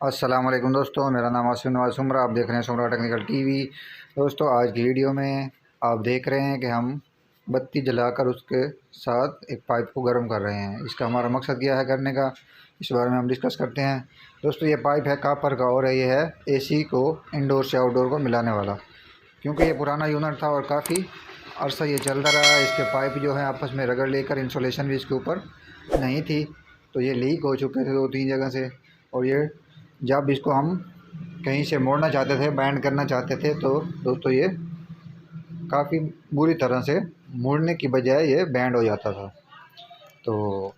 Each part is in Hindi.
अस्सलाम वालेकुम दोस्तों, मेरा नाम आसिफ नवाज सुमरा। आप देख रहे हैं सुमरा टेक्निकल टीवी। दोस्तों, आज की वीडियो में आप देख रहे हैं कि हम बत्ती जलाकर उसके साथ एक पाइप को गर्म कर रहे हैं। इसका हमारा मकसद क्या है करने का, इस बारे में हम डिस्कस करते हैं। दोस्तों, ये पाइप है कापर का और ये है एसी को इंडोर से आउटडोर को मिलाने वाला। क्योंकि ये पुराना यूनिट था और काफ़ी अरसा ये चलता रहा है। इसके पाइप जो है आपस में रगड़ लेकर इंसुलेशन भी इसके ऊपर नहीं थी, तो ये लीक हो चुके थे 2-3 जगह से। और ये जब इसको हम कहीं से मोड़ना चाहते थे, बैंड करना चाहते थे, तो दोस्तों ये काफ़ी बुरी तरह से मुड़ने की बजाय ये बैंड हो जाता था। तो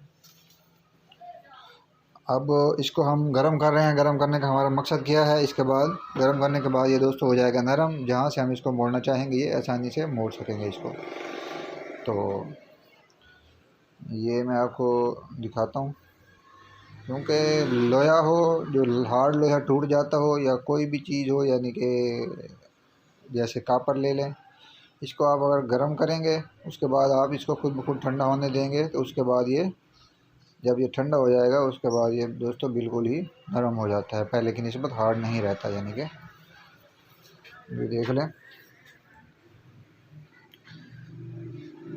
अब इसको हम गरम कर रहे हैं। गरम करने का हमारा मकसद क्या है, इसके बाद गरम करने के बाद ये दोस्तों हो जाएगा नरम। जहाँ से हम इसको मोड़ना चाहेंगे ये आसानी से मोड़ सकेंगे इसको। तो ये मैं आपको दिखाता हूँ। क्योंकि लोहा हो, जो हार्ड लोहा टूट जाता हो या कोई भी चीज़ हो, यानी कि जैसे कापर ले लें, इसको आप अगर गर्म करेंगे उसके बाद आप इसको खुद ब खुद ठंडा होने देंगे, तो उसके बाद ये जब ये ठंडा हो जाएगा उसके बाद ये दोस्तों बिल्कुल ही नरम हो जाता है। पहले की निस्बत हार्ड नहीं रहता। यानी कि ये देख लें,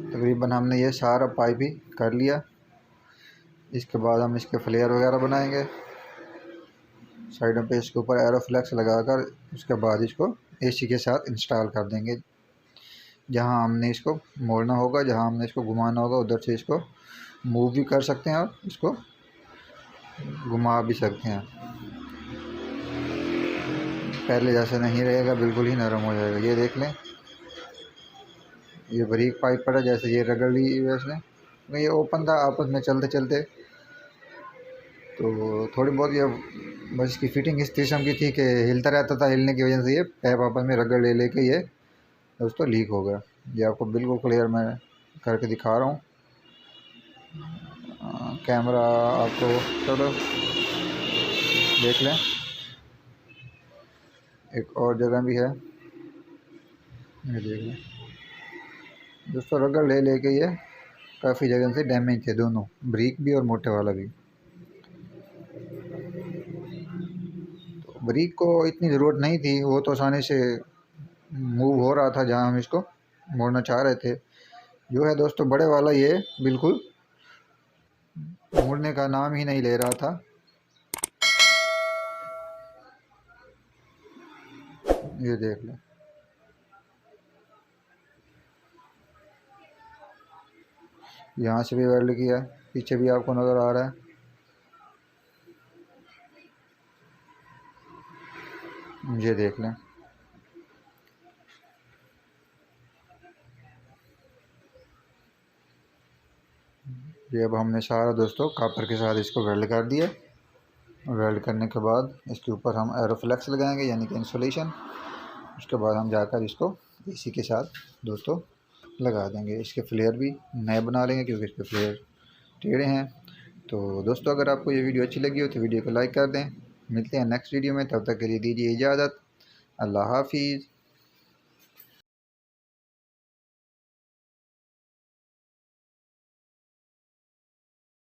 तकरीबन हमने ये सारा पाइप ही कर लिया। इसके बाद हम इसके फ्लेयर वगैरह बनाएंगे साइडों पे, इसके ऊपर एरोफ्लेक्स लगाकर उसके बाद इसको एसी के साथ इंस्टॉल कर देंगे। जहां हमने इसको मोड़ना होगा, जहां हमने इसको घुमाना होगा, उधर से इसको मूव भी कर सकते हैं और इसको घुमा भी सकते हैं। पहले जैसा नहीं रहेगा, बिल्कुल ही नरम हो जाएगा। ये देख लें, ये बारीक पाइप पड़ा, जैसे ये रगड़ ली वैसे ये ओपन था। आपस में चलते चलते तो थोड़ी बहुत ये बस इसकी फिटिंग इस किस्म की थी कि हिलता रहता था। हिलने की वजह से ये पैप आपस में रगड़ ले लेके ये दोस्तों लीक हो गया। ये आपको बिल्कुल क्लियर मैं करके दिखा रहा हूँ। कैमरा आपको चलो देख लें, एक और जगह भी है, ये देख लें दोस्तों। रगड़ ले लेके ये काफ़ी जगह से डैमेज थे, दोनों ब्रिक भी और मोटे वाला भी। तो ब्रिक को इतनी ज़रूरत नहीं थी, वो तो आसानी से मूव हो रहा था जहाँ हम इसको मोड़ना चाह रहे थे। जो है दोस्तों बड़े वाला ये बिल्कुल मुड़ने का नाम ही नहीं ले रहा था। ये देख लें, यहाँ से भी वेल्ड किया है, पीछे भी आपको नज़र आ रहा है। ये देख लें, ये अब हमने सारा दोस्तों कापर के साथ इसको वेल्ड कर दिया। वेल्ड करने के बाद इसके ऊपर हम एरोफ्लेक्स लगाएंगे, यानी कि इंसुलेशन। उसके बाद हम जाकर इसको एसी के साथ दोस्तों लगा देंगे। इसके फ्लेयर भी नए बना लेंगे क्योंकि इसके फ्लेयर टेढ़े हैं। तो दोस्तों, अगर आपको ये वीडियो अच्छी लगी हो तो वीडियो को लाइक कर दें। मिलते हैं नेक्स्ट वीडियो में, तब तक के लिए दीजिए इजाज़त। अल्लाह हाफिज़।